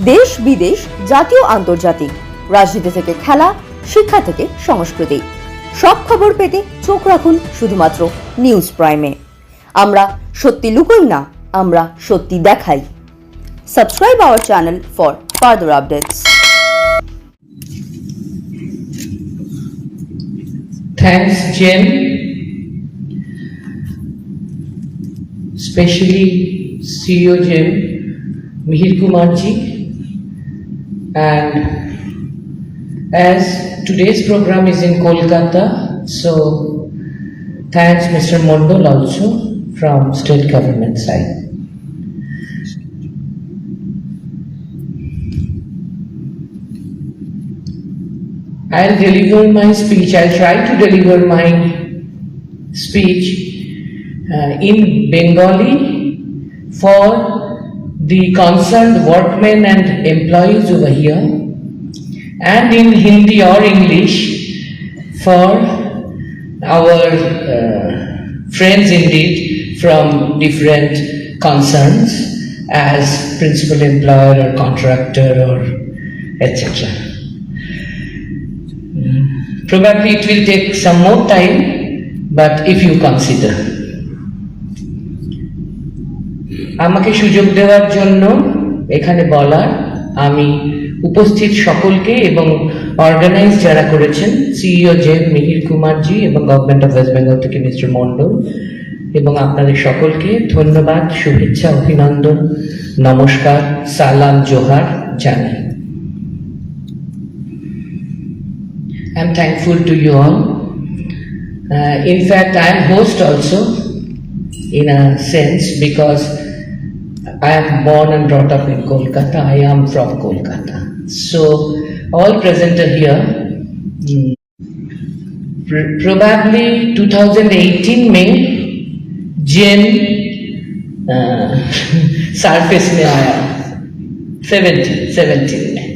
দেশ বিদেশ, জাতীয় আন্তর্জাতিক, রাজনীতি থেকে খেলা, শিক্ষা থেকে সংস্কৃতি, সব খবর পেতে চোখ রাখুন শুধুমাত্র নিউজ প্রাইমে। আমরা সত্যি লুকোই না, আমরা সত্যি দেখাই। Subscribe our channel for further updates. Thanks, Jen. Especially CEO Jen, Mihir Kumar ji. And as today's program is in Kolkata, so thanks Mr. Mondol also from state government side. I'll deliver my speech. I'll try to deliver my speech in Bengali for the concerned workmen and employees over here, and in Hindi or English for our friends indeed from different concerns as principal employer or contractor or etc. Probably it will take some more time, but if you consider. আমাকে সুযোগ দেওয়ার জন্য এখানে বলার, আমি উপস্থিত সকলকে এবং অর্গানাইজ যারা করেছেন, সিইও জেন মিহির কুমার জি এবং গভর্নমেন্ট অফ ওয়েস্ট বেঙ্গল থেকে মিস্টার মন্ডল এবং আপনাদের সকলকে ধন্যবাদ, শুভেচ্ছা, অভিনন্দন, নমস্কার, সালাম, জোহার জানাই। I'm thankful to you all. In fact, I am host also in a sense because I am born and brought up in Kolkata. I am from Kolkata. So all present are here. Probably 2018 में Jen surface में आया, 17 में।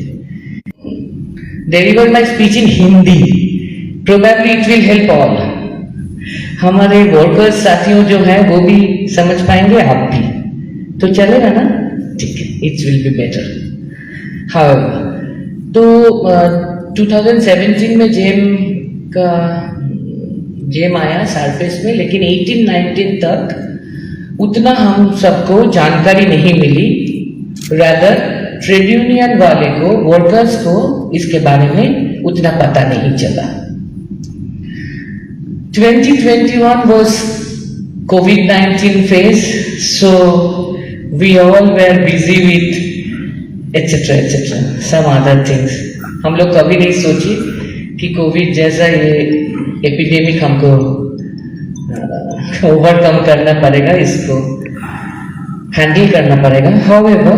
Deliver my speech in Hindi. Probably it will help all. हमारे workers साथियों जो हैं वो भी समझ पाएंगे, आप भी, तो चलेगा ना? ठीक है, it will be better. However, तो 2017 में जेम आया सरफेस में, लेकिन 18-19 तक उतना हम सबको जानकारी नहीं मिली। Rather, ट्रेड यूनियन वाले को, वर्कर्स को इसके बारे में उतना पता नहीं चला। 2021 was COVID-19 phase, so we all were busy with etc. some other things. हम लोग कभी नहीं सोची कि कोविड जैसा ये एपिडेमिक हमको ओवरकम करना पड़ेगा, इसको हैंडल करना पड़ेगा। However,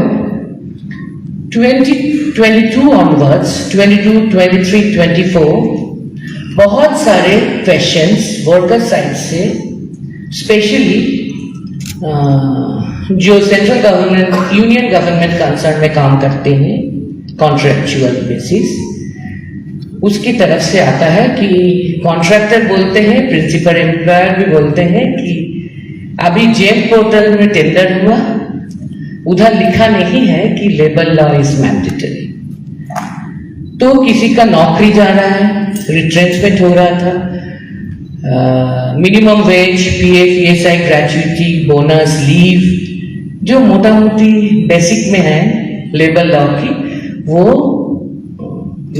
2022 onwards, 22, 23, 24, बहुत सारे क्वेश्चंस वर्कर साइड से, स्पेशली जो central government, union government concern में काम करते हैं कॉन्ट्रैक्चुअल बेसिस, उसकी तरफ से आता है कि कॉन्ट्रैक्टर बोलते हैं, प्रिंसिपल एम्प्लॉयर भी बोलते हैं कि अभी जेम पोर्टल में टेंडर हुआ, उधर लिखा नहीं है कि लेबर लॉ इज मैंडेटरी, तो किसी का नौकरी जा रहा है, रिट्रेंचमेंट हो रहा था, minimum wage, PF, ESI, gratuity, bonus, leave, जो मोटा मोटी बेसिक में है लेबर लॉ की, वो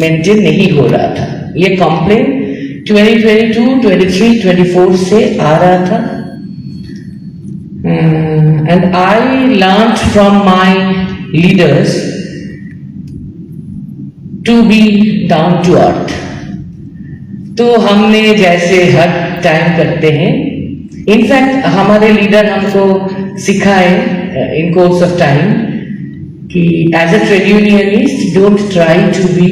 मेंटेन नहीं हो रहा था। ये कंप्लेन 2022, 23, 24 से आ रहा था। And I learned from my leaders to be down to earth. तो हमने जैसे हर टाइम करते हैं, इनफैक्ट हमारे लीडर हमको सिखाए इन कोर्स ऑफ टाइम कि as a trade unionist don't try to be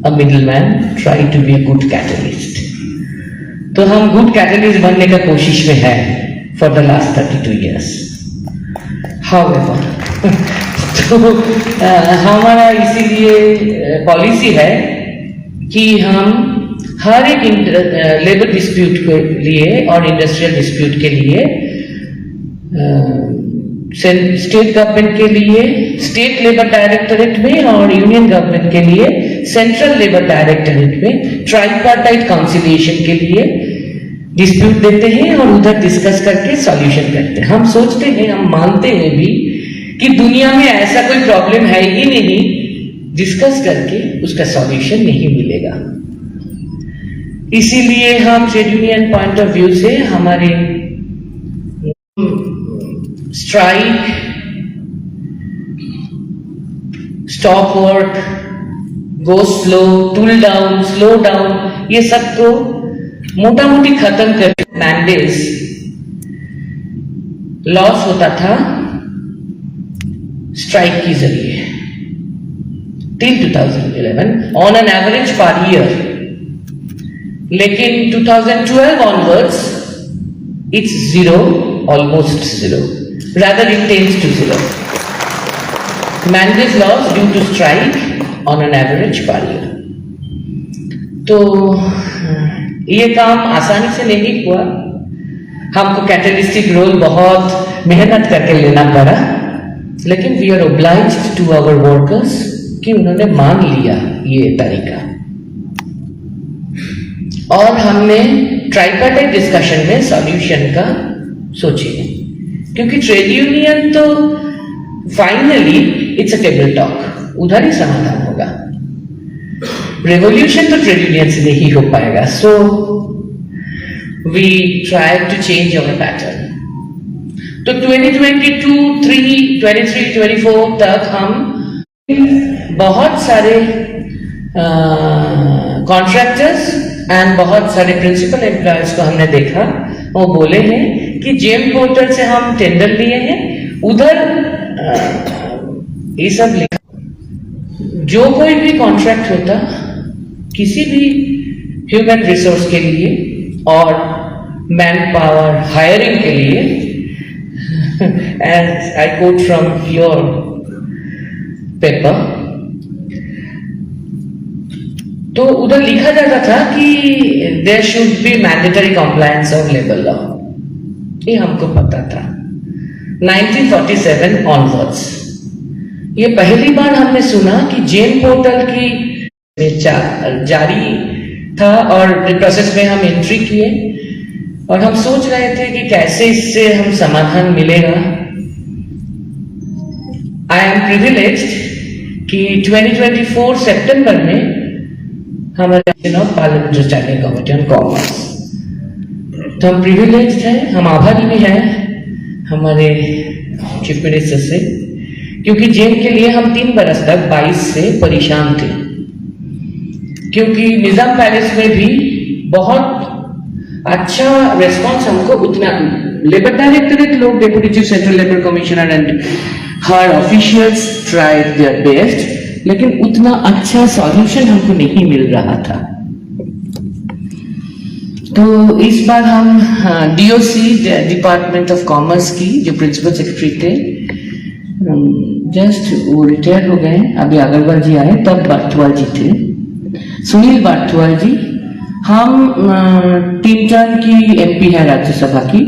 a middleman, try to be a good catalyst. तो हम गुड कैटलिस्ट बनने का कोशिश में है for the last 32 years. However, तो हमारा इसीलिए पॉलिसी है कि हम हर एक लेबर डिस्प्यूट के लिए और इंडस्ट्रियल डिस्प्यूट के लिए स्टेट गवर्नमेंट के लिए स्टेट लेबर डायरेक्टरेट में और यूनियन गवर्नमेंट के लिए सेंट्रल लेबर डायरेक्टरेट में ट्राइपार्टाइट काउंसिलेशन के लिए डिस्प्यूट देते हैं और उधर डिस्कस करके सॉल्यूशन करते हैं। हम सोचते हैं, हम मानते हैं भी कि दुनिया में ऐसा कोई प्रॉब्लम है ही नहीं डिस्कस करके उसका सॉल्यूशन नहीं मिलेगा। इसीलिए हम trade union point of view से हमारे strike, stop work, go slow, tool down, slow down, ये सब को मोटा मोटी खत्म कर मैंडेज लॉस होता था स्ट्राइक के जरिए till 2011 on an average per year, लेकिन 2012 onwards it's zero, almost zero, rather it tends to zero. Mandates loss due to strike on an average per year. तो ये काम आसानी से नहीं हुआ, हमको कैटलिस्टिक रोल बहुत मेहनत करके लेना पड़ा, लेकिन we are obliged to our workers कि उन्होंने मान लिया ये तरीका। और हमने ट्राइपार्टाइट डिस्कशन में सॉल्यूशन का सोचे, क्योंकि ट्रेड यूनियन तो finally it's a table talk, उधर ही समाधान होगा। रेवोल्यूशन तो ट्रेड यूनियन से नहीं हो पाएगा। So we try to change our pattern. तो 2022, 23, 24 तक हम बहुत सारे कॉन्ट्रैक्टर्स एंड बहुत सारे प्रिंसिपल एम्प्लॉयर्स को हमने देखा, वो बोले हैं कि जेम पोर्टल से हम टेंडर लिए हैं, उधर ये सब लिखा, जो कोई भी कॉन्ट्रैक्ट होता किसी भी ह्यूमन रिसोर्स के लिए और मैन पावर हायरिंग के लिए, as I quote from your paper, तो उधर लिखा जाता था कि there should be mandatory compliance of labour law. ये हमको पता था 1947 ऑनवर्ड्स। ये पहली बार हमने सुना कि जेम पोर्टल की जारी था और प्रोसेस में हम एंट्री किए और हम सोच रहे थे कि कैसे इससे हम समाधान मिलेगा। आई एम प्रिविलेज्ड कि 2024 सितंबर में हमारे parliamentary standing committee on commerce, तो हम प्रिविलेज्ड हैं, हम आभारी भी हैं हमारे चीफ मिनिस्टर से, क्योंकि जेम के लिए हम 3 बरस तक 22 से परेशान थे, क्योंकि निजाम पैलेस में भी बहुत अच्छा रेस्पॉन्स हमको उतना लेबर डायरेक्टरेट लोग, deputy chief central labour commissioner and her officials tried their best, लेकिन उतना अच्छा सॉल्यूशन हमको नहीं मिल रहा था। तो इस बार हम डीओसी डिपार्टमेंट ऑफ कॉमर्स की जो प्रिंसिपल सेक्रेटरी थे, जस्ट वो रिटायर हो गए, अभी अग्रवाल जी आए, तब बार्थवाल जी थे, सुनील बार्थवाल जी। हम 3 टर्म की एमपी है राज्यसभा की,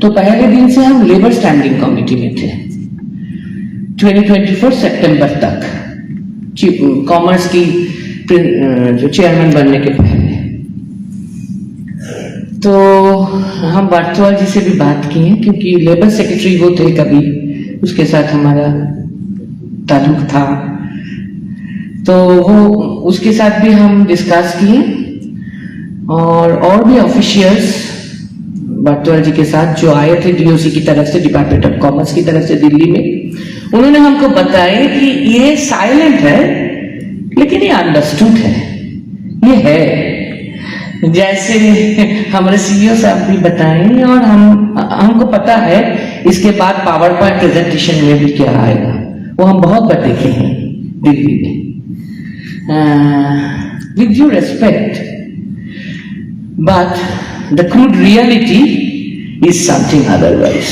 तो पहले दिन से हम लेबर स्टैंडिंग कमेटी में थे 2024 सितंबर तक, कॉमर्स की जो चेयरमैन बनने के पहले। तो हम बार्थवाल जी से भी बात की है, क्योंकि लेबर सेक्रेटरी वो थे, कभी उसके साथ हमारा ताल्लुक था, तो वो उसके साथ भी हम डिस्कस किए और भी ऑफिशियल्स बार्थवाल जी के साथ जो आए थे डीओसी की तरफ से, डिपार्टमेंट ऑफ कॉमर्स की तरफ से दिल्ली में, उन्होंने हमको बताया कि ये साइलेंट है लेकिन ये अंडरस्टूड है, ये है, जैसे हमारे सीईओ साहब भी बताएं, और हमको पता है इसके बाद पावर पॉइंट प्रेजेंटेशन में भी क्या आएगा, वो हम बहुत बार देखे हैं दिल्ली में। With due respect, but the crude reality is something otherwise.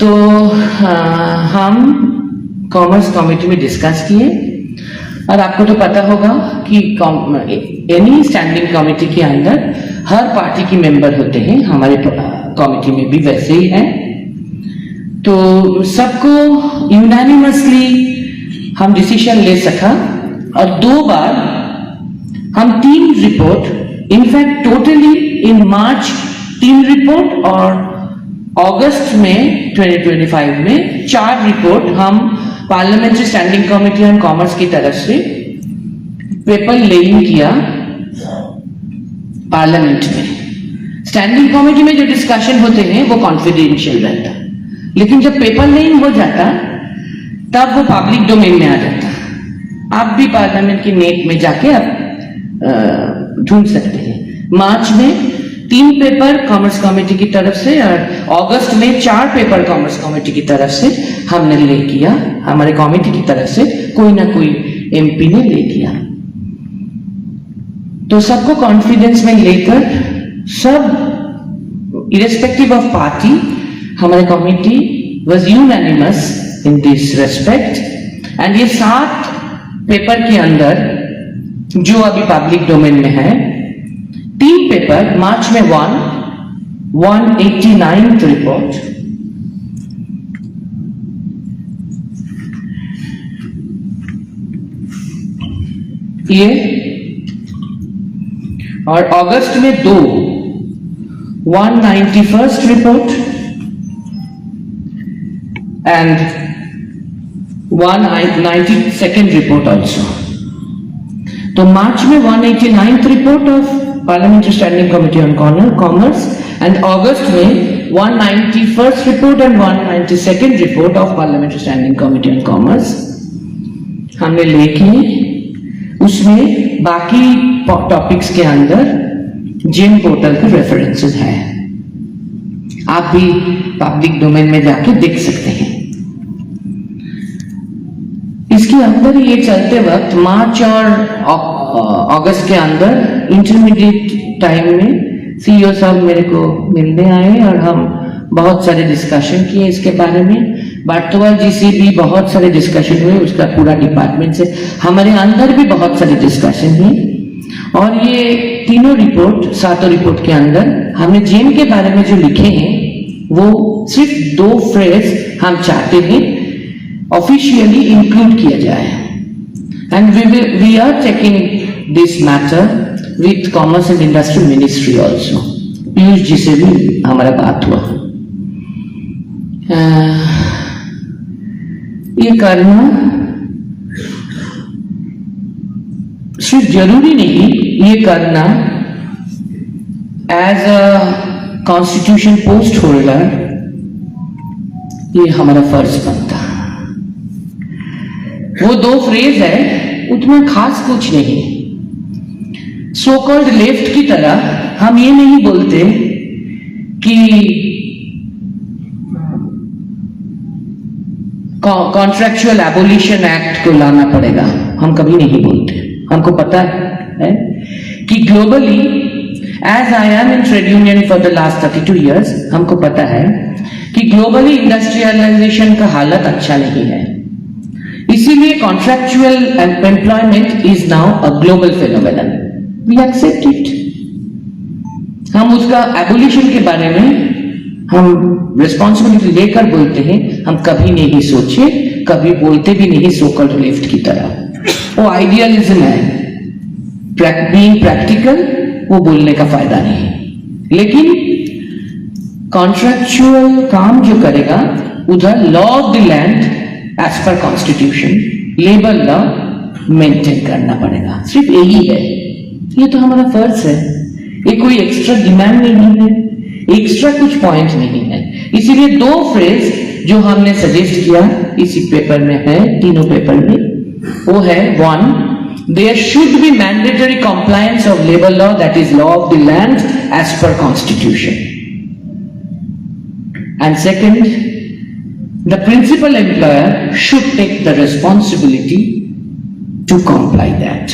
तो हम कॉमर्स कमेटी में डिस्कस किए, और आपको तो पता होगा कि एनी स्टैंडिंग कमेटी के अंदर हर पार्टी की मेंबर होते हैं, हमारे कमिटी में भी वैसे ही है। तो सबको यूनानिमसली हम डिसीजन ले सका और 2 बार हम 3 report, in fact totally in March 3 report और अगस्त में 2025 में 4 रिपोर्ट हम parliamentary standing committee on commerce की तरफ से पेपर लेइंग किया पार्लियामेंट में। स्टैंडिंग कमेटी में जो डिस्कशन होते हैं वो कॉन्फिडेंशियल रहता, लेकिन जब पेपर लेइंग हो जाता तब वो पब्लिक डोमेन में आ जाता। आप भी पार्लियामेंट की नेट में जाके आप ढूंढ सकते हैं। मार्च में 3 पेपर कॉमर्स कमेटी की तरफ से और अगस्त में 4 पेपर कॉमर्स कमेटी की तरफ से हमने ले किया, हमारे कमेटी की तरफ से कोई ना कोई एमपी ने ले किया। तो सबको कॉन्फिडेंस में लेकर सब इरेस्पेक्टिव ऑफ पार्टी हमारे committee was unanimous in this respect. And ये 7 पेपर के अंदर जो अभी पब्लिक डोमेन में है, 3 पेपर मार्च में 189th रिपोर्ट, ये, और अगस्त में 2 191st report and 192nd report also. तो मार्च में 189th report of parliamentary standing committee on commerce and अगस्त में 191st report and 192nd report of parliamentary standing committee on commerce हमने लेके उसमें बाकी टॉपिक्स के अंदर जिम पोर्टल के रेफरेंसेस हैं, आप भी पब्लिक डोमेन में जाके देख सकते हैं। इसके अंदर ये चलते वक्त मार्च और अगस्त के अंदर इंटरमीडिएट टाइम में सीईओ साहब मेरे को मिलने आए और हम बहुत सारे डिस्कशन किए इसके बारे में। बार्तोवाल जी से भी बहुत सारे डिस्कशन हुए, उसका पूरा डिपार्टमेंट से हमारे अंदर भी बहुत सारे डिस्कशन हुए। और ये तीनों रिपोर्ट, 7 रिपोर्ट के अंदर हमने जेम के बारे में जो लिखे हैं वो सिर्फ 2 फ्रेज हम चाहते हैं ऑफिशियली इंक्लूड किया जाए। And we are taking this matter with commerce and industry ministry also. Piyush ji से भी हमारा बात हुआ। ये करना सिर्फ जरूरी नहीं, ये करना as a constitution post holder ये हमारा फर्ज बनता। वो 2 फ्रेज है, उतना खास कुछ नहीं। सो कॉल्ड लेफ्ट की तरह हम ये नहीं बोलते कि कॉन्ट्रैक्चुअल एबोलिशन एक्ट को लाना पड़ेगा, हम कभी नहीं बोलते। हमको पता है कि globally, as I am in trade union for the last 32 years, हमको पता है कि ग्लोबली इंडस्ट्रियलाइजेशन का हालत अच्छा नहीं है। इसीलिए contractual employment is now a global phenomenon. We accept it. हम उसका एबोलिशन के बारे में हम रिस्पॉन्सिबिलिटी लेकर बोलते हैं, हम कभी नहीं सोचे, कभी बोलते भी नहीं सो कॉल्ड लेफ्ट की तरह। वो आइडियलिज्म है, बीइंग प्रैक्टिकल, वो बोलने का फायदा नहीं। लेकिन कॉन्ट्रैक्चुअल काम जो करेगा उधर law of the land as per constitution, labour law maintain करना पड़ेगा। सिर्फ यही है, ये तो हमारा फर्ज है। ये कोई एक्स्ट्रा डिमांड नहीं है, एक्स्ट्रा कुछ पॉइंट नहीं है। इसीलिए 2 फ्रेज जो हमने सजेस्ट किया इसी पेपर में है, तीनों पेपर में, वो है 1, there should be mandatory compliance of labor law, that is law of the land as per constitution. And second, the principal employer should take the responsibility to comply that.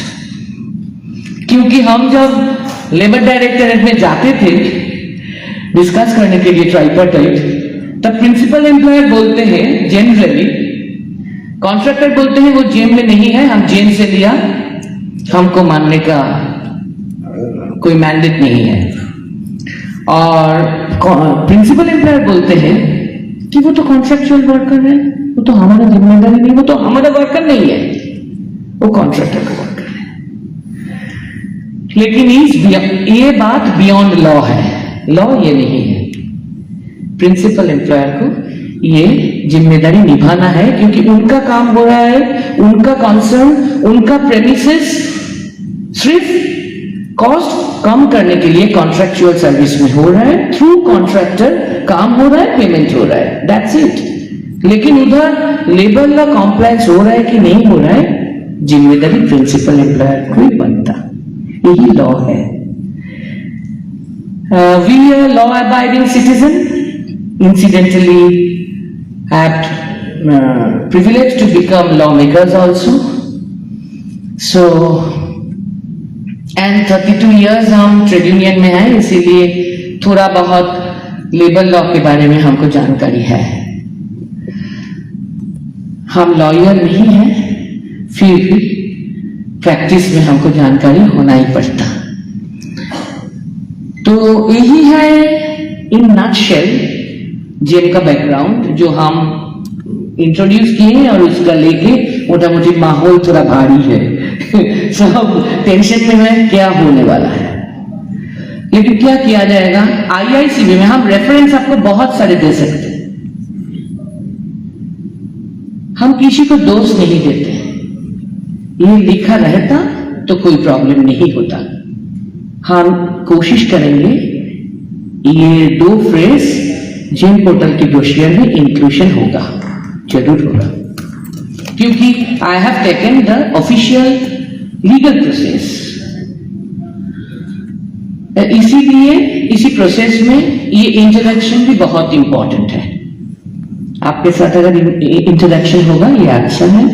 क्योंकि हम जब labour directorate में जाते थे discuss करने के लिए tripartite, तब प्रिंसिपल एम्प्लॉयर बोलते हैं जनरली, कॉन्ट्रैक्टर बोलते हैं वो जेम में नहीं है, हम जेम से लिया, हमको मानने का कोई मैंडेट नहीं है। और प्रिंसिपल एम्प्लॉयर बोलते हैं कि वो तो कॉन्ट्रैक्चुअल वर्कर है, वो तो हमारा जिम्मेदारी नहीं, वो तो हमारा वर्कर नहीं है, वो कॉन्ट्रैक्टर का वर्कर है। लेकिन ये बात बियॉन्ड लॉ है, लॉ ये नहीं है। प्रिंसिपल एम्प्लॉयर को ये जिम्मेदारी निभाना है, क्योंकि उनका काम हो रहा है, उनका कंसर्न, उनका प्रेमिसेस सिर्फ कॉस्ट कम करने के लिए कॉन्ट्रैक्चुअल सर्विस में हो रहा है, थ्रू कॉन्ट्रैक्टर काम हो रहा है, पेमेंट हो रहा है, दैट्स इट। लेकिन उधर लेबर लॉ कॉम्प्लायंस हो रहा है कि नहीं हो रहा है, जिम्मेदारी प्रिंसिपल एम्प्लॉयर को ही बनता, यही लॉ है। We are law abiding citizen, incidentally had privilege to become lawmakers also. So and 32 years हम ट्रेड यूनियन में हैं, इसीलिए थोड़ा बहुत लेबर लॉ के बारे में हमको जानकारी है। हम लॉयर नहीं हैं, फिर भी प्रैक्टिस में हमको जानकारी होना ही पड़ता। तो यही है इन नटशेल जेम का बैकग्राउंड जो हम इंट्रोड्यूस किए, और उसका लेके मोटा मोटी माहौल थोड़ा भारी है सब टेंशन में है क्या होने वाला है, लेकिन क्या किया जाएगा। आईआईसीबी में हम रेफरेंस आपको बहुत सारे दे सकते हैं, हम किसी को दोष नहीं देते, ये लिखा रहता तो कोई प्रॉब्लम नहीं होता। हम कोशिश करेंगे ये 2 फ्रेज जेम पोर्टल के ब्रोशर में इंक्लूजन होगा, जरूर होगा, क्योंकि I have taken the official legal process. इसीलिए इसी प्रोसेस में ये इंटरेक्शन भी बहुत इंपॉर्टेंट है। आपके साथ अगर इंटरेक्शन होगा ये अच्छा है।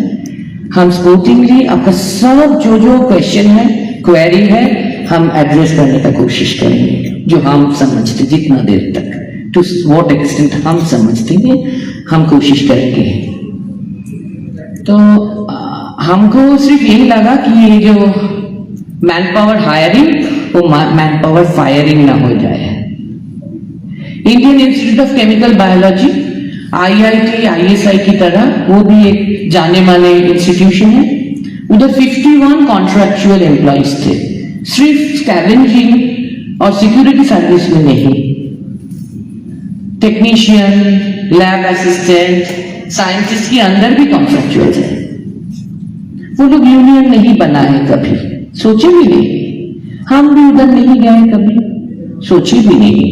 हम स्पोर्टिंगली आपका सब जो क्वेश्चन है, क्वेरी है, हम एड्रेस करने का कोशिश करेंगे, जो हम समझते जितना देर तक, टू व्हाट एक्सटेंट हम समझते हैं, हम कोशिश करेंगे। तो हमको सिर्फ यही लगा कि ये जो मैन पावर हायरिंग वो मैन पावर फायरिंग ना हो जाए। Indian institute of chemical biology, IIT, ISI की तरह वो भी एक जाने माने इंस्टीट्यूशन है। उधर 51 कॉन्ट्रैक्चुअल एम्प्लॉइज थे, सिर्फ स्कैवेंजिंग और सिक्योरिटी सर्विस में नहीं, टेक्नीशियन, लैब असिस्टेंट, साइंटिस्ट के अंदर भी कॉन्ट्रैक्चुअल है। वो लोग यूनियन नहीं बनाए कभी, सोचे भी नहीं, हम भी उधर नहीं गए कभी, सोचे भी नहीं,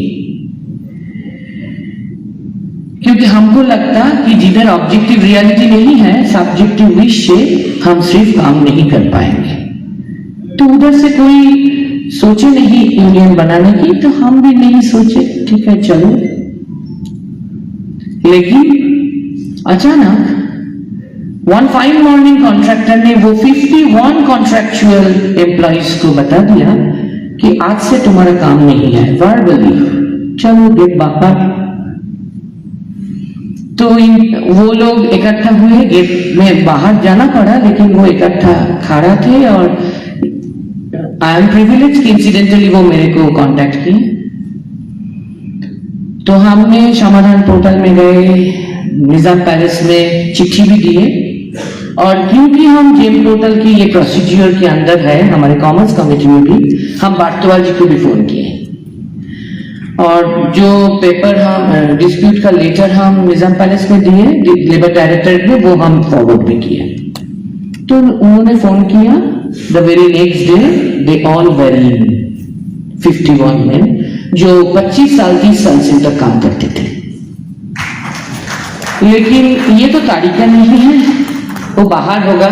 क्योंकि हमको लगता कि जिधर ऑब्जेक्टिव रियलिटी नहीं है, सब्जेक्टिव विश से हम सिर्फ काम नहीं कर पाएंगे। तो उधर से कोई सोचे नहीं यूनियन बनाने की, तो हम भी नहीं सोचे, ठीक है चलो। लेकिन अचानक वन फाइन मॉर्निंग कॉन्ट्रैक्टर ने वो 51 कॉन्ट्रैक्चुअल एम्प्लॉइज को बता दिया कि आज से तुम्हारा काम नहीं है, वर्बली चलो गेट बाहर। तो वो लोग इकट्ठा हुए, गेट में बाहर जाना पड़ा, लेकिन वो इकट्ठा खड़ा थे, और आई एम प्रिविलेज कि इंसिडेंटली वो मेरे को कांटेक्ट किए। तो हमने समाधान पोर्टल में गए, निजाम पैलेस में चिट्ठी भी दिए, और क्योंकि हम जेम पोर्टल की ये प्रोसीजर के अंदर है, हमारे कॉमर्स कमेटी में भी हम बार्तवाल जी को भी फोन किए, और जो पेपर हम डिस्प्यूट का लेटर हम निजाम पैलेस में दिए लेबर डायरेक्टरेट में, वो हम फॉरवर्ड भी किए। तो उन्होंने फोन किया, the very next day they all very 51 men जो 25 साल 30 साल से तक काम करते थे। लेकिन ये तो तारीखा नहीं है, वो बाहर होगा,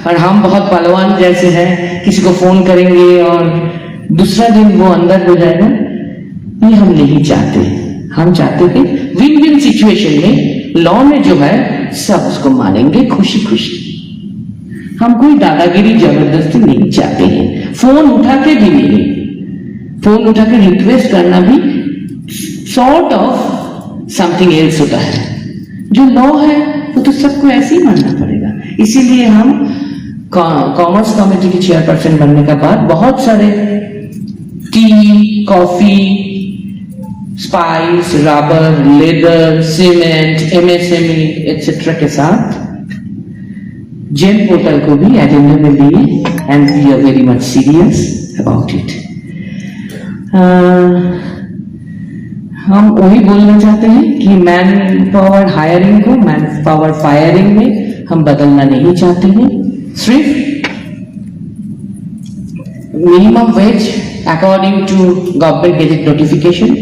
और हम बहुत पहलवान जैसे हैं, किसी को फोन करेंगे और दूसरा दिन वो अंदर हो जाएगा, ये हम नहीं चाहते। हम चाहते थे विन विन सिचुएशन में, लॉ में जो है सब उसको मानेंगे खुशी खुशी। हम कोई दादागिरी जबरदस्ती नहीं चाहते हैं, फोन उठा के भी नहीं, फोन उठा के रिक्वेस्ट करना भी सॉर्ट ऑफ समथिंग एल्स होता है। जो लॉ है वो तो सबको ऐसे ही मानना पड़ेगा। इसीलिए हम कॉमर्स कमेटी की चेयरपर्सन बनने के बाद बहुत सारे tea, coffee, spice, rubber, leather, cement, MSME etcetera के साथ जेम पोर्टल को भी एजेंडा में लिए and we are very much serious about it. हम वही बोलना चाहते हैं कि मैन पावर हायरिंग को मैन पावर फायरिंग में हम बदलना नहीं चाहते हैं। सिर्फ minimum wage according to government gazette notification,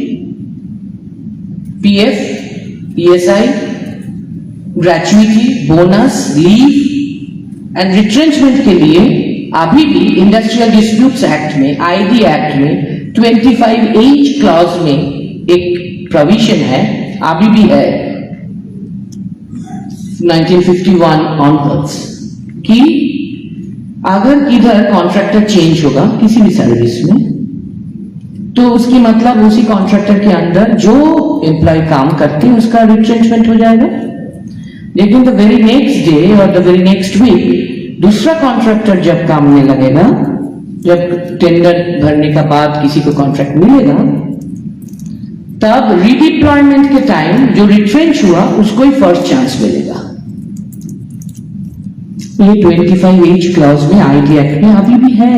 PF, ESI, gratuity, bonus, leave and retrenchment के लिए अभी भी इंडस्ट्रियल डिस्प्यूट्स एक्ट में, आईडी एक्ट में 25H क्लॉज में एक प्रोविजन है, अभी भी है 1951 ऑनवर्ड्स, कि अगर इधर कॉन्ट्रैक्टर चेंज होगा किसी भी सर्विस में तो उसकी मतलब उसी कॉन्ट्रैक्टर के अंदर जो एम्प्लॉय काम करते हैं उसका रिट्रेंचमेंट हो जाएगा। लेकिन द वेरी नेक्स्ट डे और द वेरी नेक्स्ट वीक दूसरा कॉन्ट्रैक्टर जब काम में लगेगा, जब टेंडर भरने का बाद किसी को कॉन्ट्रैक्ट मिलेगा, तब रीडिप्लॉयमेंट के टाइम जो रिट्रेंच हुआ उसको ही फर्स्ट चांस मिलेगा। ये 25H क्लॉज में, आईडी एक्ट में अभी भी है।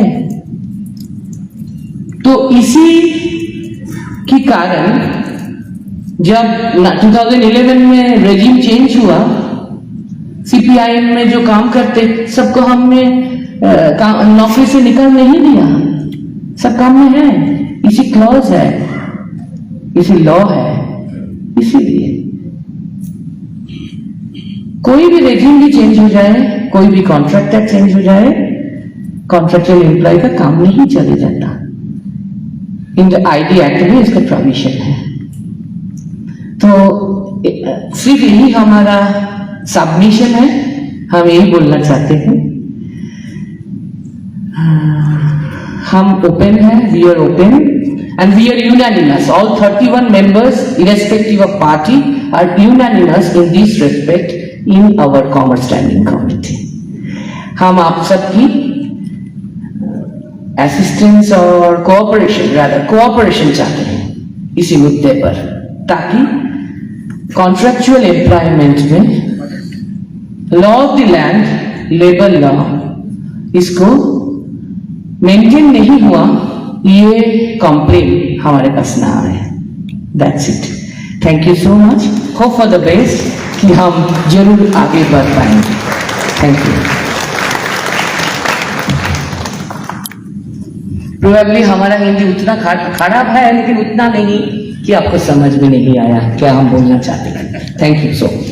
तो इसी के कारण जब 2011 में रेजिम चेंज हुआ, सीपीआईएम में जो काम करते सबको हमने नौकरी से निकाल नहीं दिया, सब काम में है, इसी क्लॉज है, इसी लॉ है। इसीलिए कोई भी रेजिम भी चेंज हो जाए, कोई भी कॉन्ट्रैक्टर चेंज हो जाए, कॉन्ट्रैक्चुअल एम्प्लॉय का काम नहीं चले जाता। इन द आईडी एक्ट में इसका प्रोविजन है। तो सिर्फ यही हमारा सबमिशन है, हम यही बोलना चाहते हैं। हम ओपन हैं, we are open and we are unanimous. All 31 members irrespective of party are unanimous in this respect in our Commerce Standing Committee. हम आप सबकी असिस्टेंस और कोऑपरेशन चाहते हैं इसी मुद्दे पर, ताकि कॉन्ट्रैक्चुअल एम्प्लॉयमेंट में law of the land, labour law, इसको मेंटेन नहीं हुआ, ये कंप्लेन हमारे पास ना आए। That's it. Thank you so much. Hope for the best कि हम जरूर आगे बढ़ पाएंगे। Thank you. प्रोबेबली हमारा हिंदी उतना खराब है, लेकिन उतना नहीं कि आपको समझ में नहीं आया क्या हम बोलना चाहते हैं। Thank you so much.